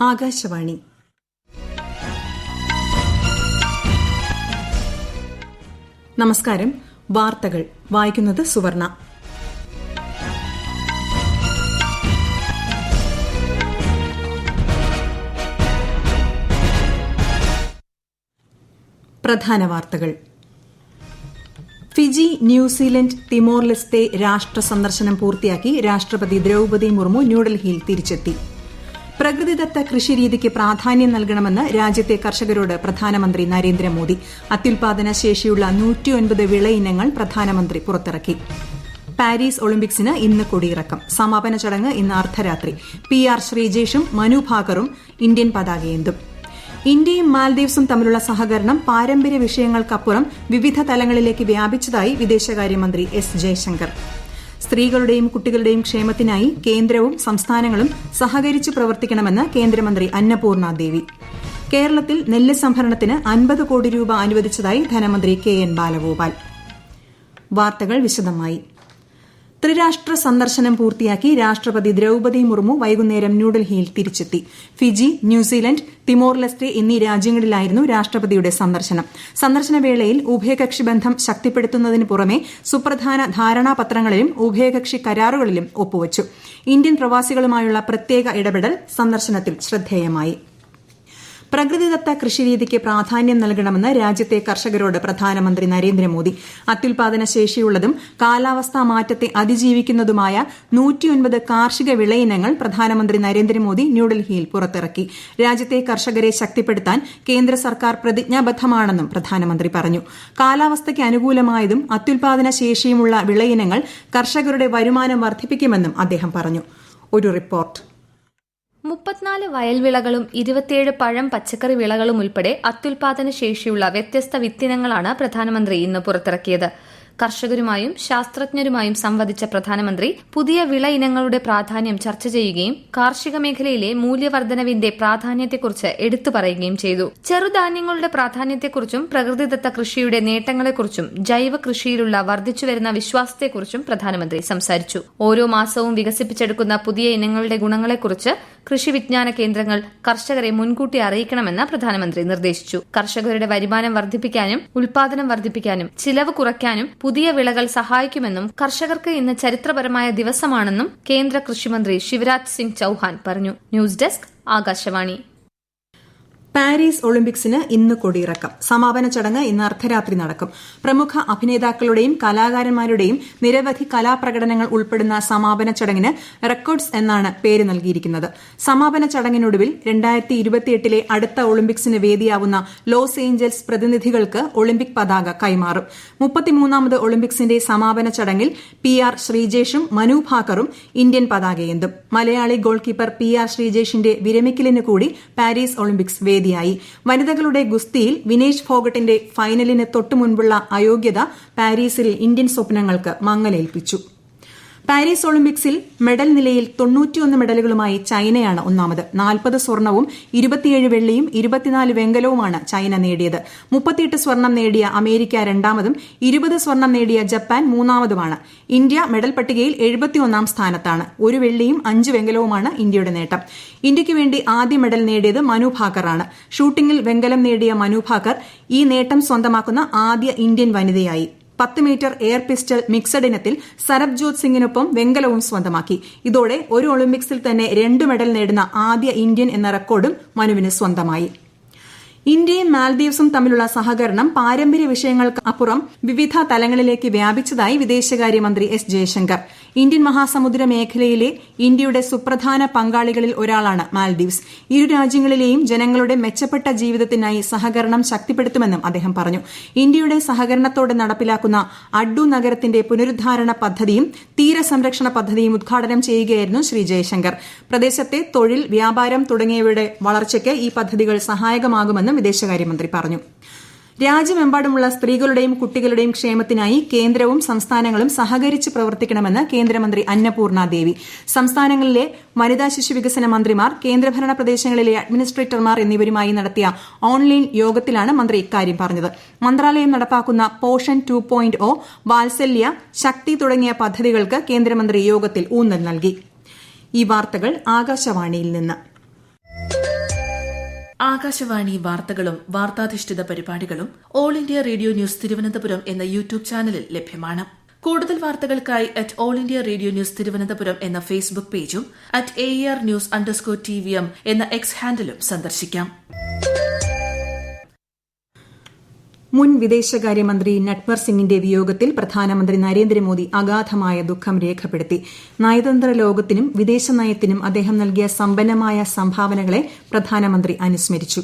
ആകാശവാണി. നമസ്കാരം. വാർത്തകൾ വായിക്കുന്നത് സുവർണ. പ്രധാന വാർത്തകൾ. ഫിജി, ന്യൂസിലൻഡ്, തിമോർ ലെസ്തെ രാഷ്ട്ര സന്ദർശനം പൂർത്തിയാക്കി രാഷ്ട്രപതി ദ്രൌപദി മുർമു ന്യൂഡൽഹിയിൽ തിരിച്ചെത്തി. പ്രകൃതിദത്ത കൃഷിരീതിക്ക് പ്രാധാന്യം നൽകണമെന്ന് രാജ്യത്തെ കർഷകരോട് പ്രധാനമന്ത്രി നരേന്ദ്രമോദി. അത്യുൽപാദന ശേഷിയുള്ള 109 വിള ഇനങ്ങൾ പ്രധാനമന്ത്രി പുറത്തിറക്കി. പാരീസ് ഒളിമ്പിക്സിന് ഇന്ന് കൊടിയിറക്കം. സമാപന ചടങ്ങ് ഇന്ന് അർദ്ധരാത്രി. PR ശ്രീജേഷും മനു ഭാക്കറും ഇന്ത്യൻ പതാകയേന്തും. ഇന്ത്യയും മാൽദീവ്സും തമ്മിലുള്ള സഹകരണം പാരമ്പര്യ വിഷയങ്ങൾക്കപ്പുറം വിവിധ തലങ്ങളിലേക്ക് വ്യാപിച്ചതായി വിദേശകാര്യമന്ത്രി S. ജയശങ്കർ. സ്ത്രീകളുടെയും കുട്ടികളുടെയും ക്ഷേമത്തിനായി കേന്ദ്രവും സംസ്ഥാനങ്ങളും സഹകരിച്ചു പ്രവർത്തിക്കണമെന്ന് കേന്ദ്രമന്ത്രി അന്നപൂർണ ദേവി. കേരളത്തിൽ നെല്ല് സംഭരണത്തിന് 50 കോടി രൂപ അനുവദിച്ചതായി ധനമന്ത്രി KN ബാലഗോപാൽ. വാർത്തകൾ വിശദമായി. ത്രിരാഷ്ട്ര സന്ദർശനം പൂർത്തിയാക്കി രാഷ്ട്രപതി ദ്രൌപദി മുർമു വൈകുന്നേരം ന്യൂഡൽഹിയിൽ തിരിച്ചെത്തി. ഫിജി, ന്യൂസിലൻഡ്, തിമോർ ലെസ്തെ എന്നീ രാജ്യങ്ങളിലായിരുന്നു രാഷ്ട്രപതിയുടെ സന്ദർശനം. സന്ദർശനവേളയിൽ ഉഭയകക്ഷി ബന്ധം ശക്തിപ്പെടുത്തുന്നതിന് പുറമെ സുപ്രധാന ധാരണാപത്രങ്ങളിലും ഉഭയകക്ഷി കരാറുകളിലും ഒപ്പുവച്ചു. ഇന്ത്യൻ പ്രവാസികളുമായുള്ള പ്രത്യേക ഇടപെടൽ സന്ദർശനത്തിൽ ശ്രദ്ധേയമായി. പ്രകൃതിദത്ത കൃഷിരീതിക്ക് പ്രാധാന്യം നൽകണമെന്ന് രാജ്യത്തെ കർഷകരോട് പ്രധാനമന്ത്രി നരേന്ദ്രമോദി. അത്യുൽപാദന ശേഷിയുള്ളതും കാലാവസ്ഥാ മാറ്റത്തെ അതിജീവിക്കുന്നതുമായ 109 കാർഷിക വിളയിനങ്ങൾ പ്രധാനമന്ത്രി നരേന്ദ്രമോദി ന്യൂഡൽഹിയിൽ പുറത്തിറക്കി. രാജ്യത്തെ കർഷകരെ ശക്തിപ്പെടുത്താൻ കേന്ദ്ര സർക്കാർ പ്രതിജ്ഞാബദ്ധമാണെന്നും പ്രധാനമന്ത്രി പറഞ്ഞു. കാലാവസ്ഥയ്ക്ക് അനുകൂലമായതും അത്യുൽപാദന ശേഷിയുമുള്ള വിളയിനങ്ങൾ കർഷകരുടെ വരുമാനം വർദ്ധിപ്പിക്കുമെന്നും അദ്ദേഹം പറഞ്ഞു. ഒരു റിപ്പോർട്ട്. 34 വയൽവിളകളും 27 പഴം പച്ചക്കറി വിളകളും ഉൾപ്പെടെ അത്യുൽപാദന ശേഷിയുള്ള വ്യത്യസ്ത വിത്തിനങ്ങളാണ് പ്രധാനമന്ത്രി ഇന്ന് പുറത്തിറക്കിയത്. കർഷകരുമായും ശാസ്ത്രജ്ഞരുമായും സംവദിച്ച പ്രധാനമന്ത്രി പുതിയ വിള ഇനങ്ങളുടെ പ്രാധാന്യം ചർച്ച ചെയ്യുകയും കാർഷിക മേഖലയിലെ മൂല്യവർദ്ധനവിന്റെ പ്രാധാന്യത്തെക്കുറിച്ച് എടുത്തു പറയുകയും ചെയ്തു. ചെറുധാന്യങ്ങളുടെ പ്രാധാന്യത്തെക്കുറിച്ചും പ്രകൃതിദത്ത കൃഷിയുടെ നേട്ടങ്ങളെക്കുറിച്ചും ജൈവ കൃഷിയിലുള്ള വർദ്ധിച്ചുവരുന്ന വിശ്വാസത്തെക്കുറിച്ചും പ്രധാനമന്ത്രി സംസാരിച്ചു. ഓരോ മാസവും വികസിപ്പിച്ചെടുക്കുന്ന പുതിയ ഇനങ്ങളുടെ ഗുണങ്ങളെക്കുറിച്ച് കൃഷി വിജ്ഞാന കേന്ദ്രങ്ങൾ കർഷകരെ മുൻകൂട്ടി അറിയിക്കണമെന്ന് പ്രധാനമന്ത്രി നിർദ്ദേശിച്ചു. കർഷകരുടെ വരുമാനം വർദ്ധിപ്പിക്കാനും ഉൽപാദനം വർദ്ധിപ്പിക്കാനും ചിലവ് കുറയ്ക്കാനും പുതിയ വിളകൾ സഹായിക്കുമെന്നും കർഷകർക്ക് ഇന്ന് ചരിത്രപരമായ ദിവസമാണെന്നും കേന്ദ്ര കൃഷിമന്ത്രി ശിവരാജ് സിംഗ് ചൌഹാൻ പറഞ്ഞു. News desk, Akashvani. പാരീസ് ഒളിമ്പിക്സിന് ഇന്ന് കൊടിയിറക്കം. സമാപന ചടങ്ങ് ഇന്ന് അർദ്ധരാത്രി നടക്കും. പ്രമുഖ അഭിനേതാക്കളുടെയും കലാകാരന്മാരുടെയും നിരവധി കലാപ്രകടനങ്ങൾ ഉൾപ്പെടുന്ന സമാപന ചടങ്ങിന് റെക്കോർഡ്സ് എന്നാണ് പേര് നൽകിയിരിക്കുന്നത്. സമാപന ചടങ്ങിനൊടുവിൽ 2028 അടുത്ത ഒളിമ്പിക്സിന് വേദിയാവുന്ന ലോസ് ഏഞ്ചൽസ് പ്രതിനിധികൾക്ക് ഒളിമ്പിക് പതാക കൈമാറും. 33ാമത് ഒളിമ്പിക്സിന്റെ സമാപന ചടങ്ങിൽ PR ശ്രീജേഷും മനു ഭാക്കറും ഇന്ത്യൻ പതാകയേന്തും. മലയാളി ഗോൾ കീപ്പർ PR ശ്രീജേഷിന്റെ വിരമിക്കലിന് കൂടി പാരീസ് ഒളിമ്പിക്സ് വേദിയായി. വനിതകളുടെ ഗുസ്തിയിൽ വിനേഷ് ഫോഗട്ടിന്റെ ഫൈനലിന് തൊട്ടുമുൻപുള്ള അയോഗ്യത പാരീസിൽ ഇന്ത്യൻ സ്വപ്നങ്ങൾക്ക് മങ്ങലേൽപ്പിച്ചു. പാരീസ് ഒളിമ്പിക്സിൽ മെഡൽ നിലയിൽ 91 മെഡലുകളുമായി ചൈനയാണ് ഒന്നാമത്. 40 സ്വർണവും 27 വെള്ളിയും 24 വെങ്കലവുമാണ് ചൈന നേടിയത്. 38 സ്വർണം നേടിയ അമേരിക്ക രണ്ടാമതും 20 സ്വർണം നേടിയ ജപ്പാൻ മൂന്നാമതുമാണ്. ഇന്ത്യ മെഡൽ പട്ടികയിൽ 71ാം സ്ഥാനത്താണ്. 1 വെള്ളിയും 5 വെങ്കലവുമാണ് ഇന്ത്യയുടെ നേട്ടം. ഇന്ത്യയ്ക്ക് വേണ്ടി ആദ്യ മെഡൽ നേടിയത് മനു ഭാക്കറാണ്. ഷൂട്ടിംഗിൽ വെങ്കലം നേടിയ മനു ഭാക്കർ ഈ നേട്ടം സ്വന്തമാക്കുന്ന ആദ്യ ഇന്ത്യൻ വനിതയായി. 10 മീറ്റർ എയർ പിസ്റ്റൾ മിക്സഡ് ഇനത്തിൽ സരബ്ജോത് സിംഗിനൊപ്പം വെങ്കലവും സ്വന്തമാക്കി. ഇതോടെ ഒരു ഒളിമ്പിക്സിൽ തന്നെ 2 മെഡൽ നേടുന്ന ആദ്യ ഇന്ത്യൻ എന്ന റെക്കോർഡും മനുവിന് സ്വന്തമായി. ഇന്ത്യയും മാൽദീവ്സും തമ്മിലുള്ള സഹകരണം പാരമ്പര്യ വിഷയങ്ങൾക്ക് അപ്പുറം വിവിധ തലങ്ങളിലേക്ക് വ്യാപിച്ചതായി വിദേശകാര്യമന്ത്രി S. ജയശങ്കർ. ഇന്ത്യൻ മഹാസമുദ്ര മേഖലയിലെ ഇന്ത്യയുടെ സുപ്രധാന പങ്കാളികളിൽ ഒരാളാണ് മാൽദീവ്സ്. ഇരു രാജ്യങ്ങളിലെയും ജനങ്ങളുടെ മെച്ചപ്പെട്ട ജീവിതത്തിനായി സഹകരണം ശക്തിപ്പെടുത്തുമെന്നും അദ്ദേഹം പറഞ്ഞു. ഇന്ത്യയുടെ സഹകരണത്തോടെ നടപ്പിലാക്കുന്ന അഡ്ഡു നഗരത്തിന്റെ പുനരുദ്ധാരണ പദ്ധതിയും തീരസംരക്ഷണ പദ്ധതിയും ഉദ്ഘാടനം ചെയ്യുകയായിരുന്നു ശ്രീ ജയശങ്കർ. പ്രദേശത്തെ തൊഴിൽ, വ്യാപാരം തുടങ്ങിയവയുടെ വളർച്ചയ്ക്ക് ഈ പദ്ധതികൾ സഹായകമാകുമെന്നും വിദേശകാര്യമന്ത്രി പറഞ്ഞു. രാജ്യമെമ്പാടുമുള്ള സ്ത്രീകളുടെയും കുട്ടികളുടെയും ക്ഷേമത്തിനായി കേന്ദ്രവും സംസ്ഥാനങ്ങളും സഹകരിച്ച് പ്രവർത്തിക്കണമെന്ന് കേന്ദ്രമന്ത്രി അന്നപൂർണ ദേവി. സംസ്ഥാനങ്ങളിലെ വനിതാ ശിശു വികസന മന്ത്രിമാർ, കേന്ദ്രഭരണ പ്രദേശങ്ങളിലെ അഡ്മിനിസ്ട്രേറ്റർമാർ എന്നിവരുമായി നടത്തിയ ഓൺലൈൻ യോഗത്തിലാണ് മന്ത്രി ഇക്കാര്യം പറഞ്ഞത്. മന്ത്രാലയം നടപ്പാക്കുന്ന പോഷൻ 2.0, വാത്സല്യ, ശക്തി തുടങ്ങിയ പദ്ധതികൾക്ക് കേന്ദ്രമന്ത്രി യോഗത്തിൽ ഊന്നൽ നൽകി. ഈ വാർത്തകൾ ആകാശവാണിയിൽ നിന്ന്. ആകാശവാണി വാർത്തകളും വാർത്താധിഷ്ഠിത പരിപാടികളും all India radio news Thiruvananthapuram എന്ന യൂട്യൂബ് ചാനലിൽ ലഭ്യമാണ്. കൂടുതൽ വാർത്തകൾക്കായി @all India radio news Thiruvananthapuram എന്ന ഫേസ്ബുക്ക് പേജും @AER_TVM എന്ന എക്സ് ഹാൻഡിലും സന്ദർശിക്കാം. മുൻ വിദേശകാര്യമന്ത്രി നട്വർ സിംഗിന്റെ വിയോഗത്തിൽ പ്രധാനമന്ത്രി നരേന്ദ്രമോദി അഗാധമായ ദുഃഖം രേഖപ്പെടുത്തി. നയതന്ത്ര ലോകത്തിനും വിദേശ നയത്തിനും അദ്ദേഹം നൽകിയ സമ്പന്നമായ സംഭാവനകളെ പ്രധാനമന്ത്രി അനുസ്മരിച്ചു.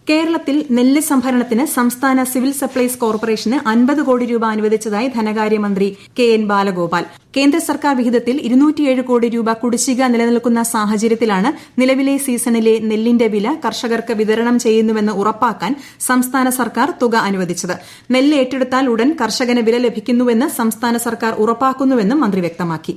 കേരളത്തിൽ നെല്ല് സംഭരണത്തിന് സംസ്ഥാന സിവിൽ സപ്ലൈസ് കോർപ്പറേഷന് 50 കോടി രൂപ അനുവദിച്ചതായി ധനകാര്യമന്ത്രി KN ബാലഗോപാൽ. കേന്ദ്ര സർക്കാർ വിഹിതത്തിൽ 207 കോടി രൂപ കുടിശ്ശിക നിലനിൽക്കുന്ന സാഹചര്യത്തിലാണ് നിലവിലെ സീസണിലെ നെല്ലിന്റെ വില കർഷകർക്ക് വിതരണം ചെയ്യുന്നുവെന്ന് ഉറപ്പാക്കാൻ സംസ്ഥാന സർക്കാർ തുക അനുവദിച്ചത്. നെല്ല് ഏറ്റെടുത്താൽ ഉടൻ കർഷകന് വില ലഭിക്കുന്നുവെന്ന് സംസ്ഥാന സർക്കാർ ഉറപ്പാക്കുന്നുവെന്നും മന്ത്രി വ്യക്തമാക്കി.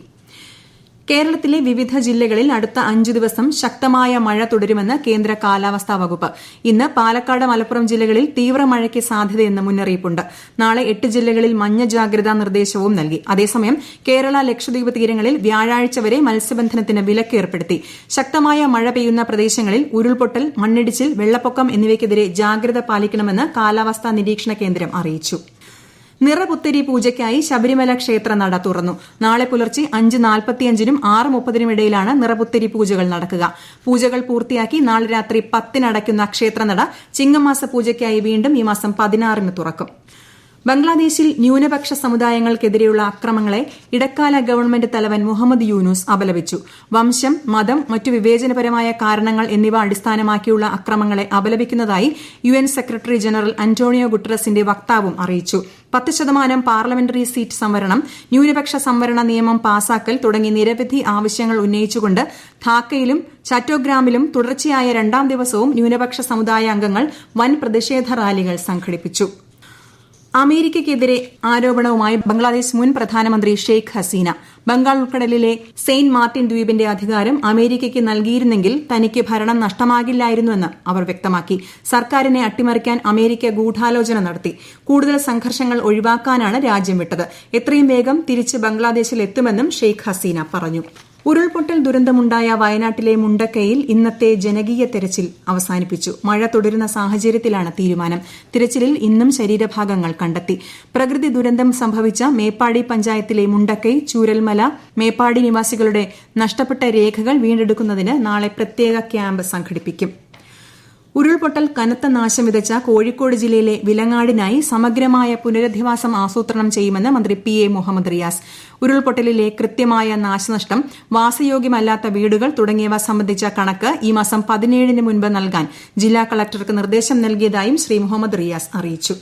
കേരളത്തിലെ വിവിധ ജില്ലകളിൽ അടുത്ത 5 ദിവസം ശക്തമായ മഴ തുടരുമെന്ന് കേന്ദ്ര കാലാവസ്ഥാ വകുപ്പ്. ഇന്ന് പാലക്കാട്, മലപ്പുറം ജില്ലകളിൽ തീവ്ര മഴയ്ക്ക് സാധ്യതയെന്ന് മുന്നറിയിപ്പുണ്ട്. നാളെ 8 ജില്ലകളിൽ മഞ്ഞ ജാഗ്രതാ നിർദ്ദേശവും നൽകി. അതേസമയം കേരള, ലക്ഷദ്വീപ് തീരങ്ങളിൽ വ്യാഴാഴ്ച വരെ മത്സ്യബന്ധനത്തിന് വിലക്ക് ഏർപ്പെടുത്തി. ശക്തമായ മഴ പെയ്യുന്ന പ്രദേശങ്ങളിൽ ഉരുൾപൊട്ടൽ, മണ്ണിടിച്ചിൽ, വെള്ളപ്പൊക്കം എന്നിവയ്ക്കെതിരെ ജാഗ്രത പാലിക്കണമെന്ന് കാലാവസ്ഥാ നിരീക്ഷണ കേന്ദ്രം അറിയിച്ചു. നിറപുത്തരി പൂജയ്ക്കായി ശബരിമല ക്ഷേത്ര നട തുറന്നു. നാളെ പുലർച്ചെ 5:45-നും 6:30-നും ഇടയിലാണ് നിറപുത്തരി പൂജകൾ നടക്കുക. പൂജകൾ പൂർത്തിയാക്കി നാളെ രാത്രി 10-ന് അടയ്ക്കുന്ന ക്ഷേത്രനട ചിങ്ങമാസ പൂജയ്ക്കായി വീണ്ടും ഈ മാസം 16-ന് തുറക്കും. ബംഗ്ലാദേശിൽ ന്യൂനപക്ഷ സമുദായങ്ങൾക്കെതിരെയുള്ള അക്രമങ്ങളെ ഇടക്കാല ഗവൺമെന്റ് തലവൻ മുഹമ്മദ് യൂനുസ് അപലപിച്ചു. വംശം, മതം, മറ്റു വിവേചനപരമായ കാരണങ്ങൾ എന്നിവ അടിസ്ഥാനമാക്കിയുള്ള അക്രമങ്ങളെ അപലപിക്കുന്നതായി UN സെക്രട്ടറി ജനറൽ അന്റോണിയോ ഗുട്ടറസിന്റെ വക്താവും അറിയിച്ചു. 10% പാർലമെന്ററി സീറ്റ് സംവരണം, ന്യൂനപക്ഷ സംവരണ നിയമം പാസാക്കൽ തുടങ്ങി നിരവധി ആവശ്യങ്ങൾ ഉന്നയിച്ചുകൊണ്ട് ധാക്കയിലും ചാറ്റോഗ്രാമിലും തുടർച്ചയായ 2ാം ദിവസവും ന്യൂനപക്ഷ സമുദായ അംഗങ്ങൾ വൻ പ്രതിഷേധ റാലികൾ സംഘടിപ്പിച്ചു. അമേരിക്കയ്ക്കെതിരെ ആരോപണവുമായി ബംഗ്ലാദേശ് മുൻ പ്രധാനമന്ത്രി ഷെയ്ഖ് ഹസീന. ബംഗാൾ ഉൾക്കടലിലെ സെയിന്റ് മാർട്ടിൻ ദ്വീപിന്റെ അധികാരം അമേരിക്കയ്ക്ക് നൽകിയിരുന്നെങ്കിൽ തനിക്ക് ഭരണം നഷ്ടമാകില്ലായിരുന്നുവെന്ന് അവർ വ്യക്തമാക്കി. സർക്കാരിനെ അട്ടിമറിക്കാൻ അമേരിക്ക ഗൂഢാലോചന നടത്തി. കൂടുതൽ സംഘർഷങ്ങൾ ഒഴിവാക്കാനാണ് രാജ്യം വിട്ടത്. എത്രയും വേഗം തിരിച്ച് ബംഗ്ലാദേശിൽ എത്തുമെന്നും ഷെയ്ഖ് ഹസീന പറഞ്ഞു. ഉരുൾപൊട്ടൽ ദുരന്തമുണ്ടായ വയനാട്ടിലെ മുണ്ടക്കയിൽ ഇന്നത്തെ ജനകീയ തെരച്ചിൽ അവസാനിപ്പിച്ചു. മഴ തുടരുന്ന സാഹചര്യത്തിലാണ് തീരുമാനം. തിരച്ചിലിൽ ഇന്നും ശരീരഭാഗങ്ങൾ കണ്ടെത്തി. പ്രകൃതി ദുരന്തം സംഭവിച്ച മേപ്പാടി പഞ്ചായത്തിലെ മുണ്ടക്കൈ, ചൂരൽമല, മേപ്പാടി നിവാസികളുടെ നഷ്ടപ്പെട്ട രേഖകൾ വീണ്ടെടുക്കുന്നതിന് നാളെ പ്രത്യേക ക്യാമ്പ് സംഘടിപ്പിക്കും. ഉരുൾപൊട്ടൽ കനത്ത നാശം വിതച്ച കോഴിക്കോട് ജില്ലയിലെ വിലങ്ങാടിനായി സമഗ്രമായ പുനരധിവാസം ആസൂത്രണം ചെയ്യുമെന്ന് മന്ത്രി PA മുഹമ്മദ് റിയാസ്. ഉരുൾപൊട്ടലിലെ കൃത്യമായ നാശനഷ്ടം, വാസയോഗ്യമല്ലാത്ത വീടുകൾ തുടങ്ങിയവ സംബന്ധിച്ച കണക്ക് ഈ മാസം 17-ന് മുൻപ് നൽകാൻ ജില്ലാ കളക്ടർക്ക് നിർദ്ദേശം നൽകിയതായും ശ്രീ മുഹമ്മദ് റിയാസ് അറിയിച്ചു.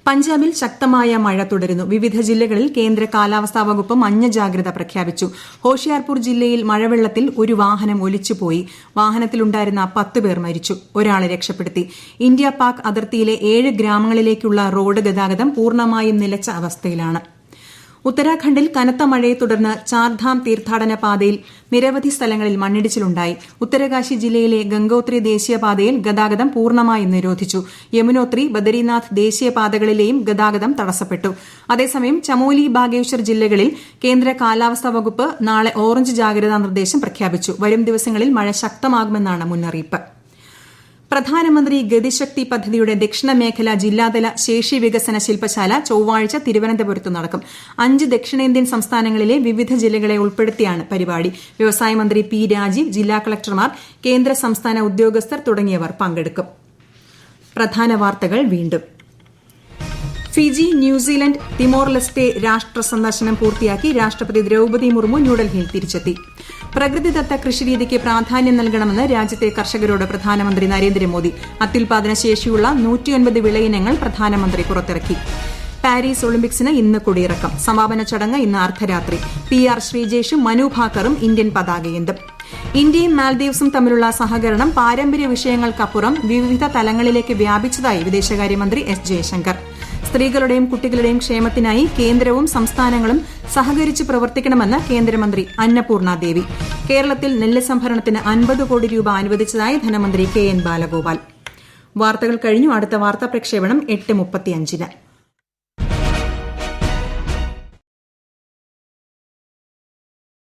പഞ്ചാബിൽ ശക്തമായ മഴ തുടരുന്നു. വിവിധ ജില്ലകളിൽ കേന്ദ്ര കാലാവസ്ഥാ വകുപ്പ് മഞ്ഞ ജാഗ്രത പ്രഖ്യാപിച്ചു. ഹോഷിയാർപൂർ ജില്ലയിൽ മഴവെള്ളത്തിൽ ഒരു വാഹനം ഒലിച്ചുപോയി. വാഹനത്തിലുണ്ടായിരുന്ന 10 പേർ മരിച്ചു. ഒരാളെ രക്ഷപ്പെടുത്തി. ഇന്ത്യ പാക് അതിർത്തിയിലെ 7 ഗ്രാമങ്ങളിലേക്കുള്ള റോഡ് ഗതാഗതം പൂർണ്ണമായും നിലച്ച അവസ്ഥയിലാണ്. ഉത്തരാഖണ്ഡിൽ കനത്ത മഴയെ തുടർന്ന് ചാർധാം തീർത്ഥാടന പാതയിൽ നിരവധി സ്ഥലങ്ങളിൽ മണ്ണിടിച്ചിലുണ്ടായി. ഉത്തരകാശി ജില്ലയിലെ ഗംഗോത്രി ദേശീയപാതയിൽ ഗതാഗതം പൂർണ്ണമായും നിരോധിച്ചു. യമുനോത്രി, ബദരിനാഥ് ദേശീയപാതകളിലെയും ഗതാഗതം തടസ്സപ്പെട്ടു. അതേസമയം ചമോലി, ബാഗേശ്വർ ജില്ലകളിൽ കേന്ദ്ര കാലാവസ്ഥാ വകുപ്പ് നാളെ ഓറഞ്ച് ജാഗ്രതാ നിർദ്ദേശം പ്രഖ്യാപിച്ചു. വരും ദിവസങ്ങളിൽ മഴ ശക്തമാകുമെന്നാണ് മുന്നറിയിപ്പ്. പ്രധാനമന്ത്രി ഗതിശക്തി പദ്ധതിയുടെ ദക്ഷിണ മേഖല ജില്ലാതല ശേഷി വികസന ശില്പശാല ചൊവ്വാഴ്ച തിരുവനന്തപുരത്ത് നടക്കും. 5 ദക്ഷിണേന്ത്യൻ സംസ്ഥാനങ്ങളിലെ വിവിധ ജില്ലകളെ ഉൾപ്പെടുത്തിയാണ് പരിപാടി. വ്യവസായ മന്ത്രി P രാജീവ്, ജില്ലാ കളക്ടർമാർ, കേന്ദ്ര സംസ്ഥാന ഉദ്യോഗസ്ഥർ തുടങ്ങിയവർ പങ്കെടുക്കും. പ്രധാന വാർത്തകൾ വീണ്ടും. ഫിജി, ന്യൂസിലൻഡ്, തിമോർ ലെസ്തെ രാഷ്ട്ര സന്ദർശനം പൂർത്തിയാക്കി രാഷ്ട്രപതി ദ്രൌപദി മുർമു ന്യൂഡൽഹിയിൽ തിരിച്ചെത്തി. പ്രകൃതിദത്ത കൃഷിരീതിക്ക് പ്രാധാന്യം നൽകണമെന്ന് രാജ്യത്തെ കർഷകരോട് പ്രധാനമന്ത്രി നരേന്ദ്രമോദി. അത്യുൽപാദന ശേഷിയുള്ള 109 വിളയിനങ്ങൾ പ്രധാനമന്ത്രി പുറത്തിറക്കി. പാരീസ് ഒളിമ്പിക്സിന് ഇന്ന് കൊടിയിറക്കം. സമാപന ചടങ്ങ് ഇന്ന് അർദ്ധരാത്രി. PR ശ്രീജേഷും മനു ഭാക്കറും ഇന്ത്യൻ പതാകയേന്തും. ഇന്ത്യയും മാൽദീവ്സും തമ്മിലുള്ള സഹകരണം പാരമ്പര്യ വിഷയങ്ങൾക്കപ്പുറം വിവിധ തലങ്ങളിലേക്ക് വ്യാപിച്ചതായി വിദേശകാര്യമന്ത്രി S ജയശങ്കർ. സ്ത്രീകളുടെയും കുട്ടികളുടെയും ക്ഷേമത്തിനായി കേന്ദ്രവും സംസ്ഥാനങ്ങളും സഹകരിച്ച് പ്രവർത്തിക്കണമെന്ന് കേന്ദ്രമന്ത്രി അന്നപൂർണ ദേവി. കേരളത്തിൽ നെല്ല് സംഭരണത്തിന് 50 കോടി രൂപ അനുവദിച്ചതായി ധനമന്ത്രി KN ബാലഗോപാൽ. വാർത്തകൾ കഴിഞ്ഞു. അടുത്ത വാർത്താ പ്രക്ഷേപണം 8:35-ന്.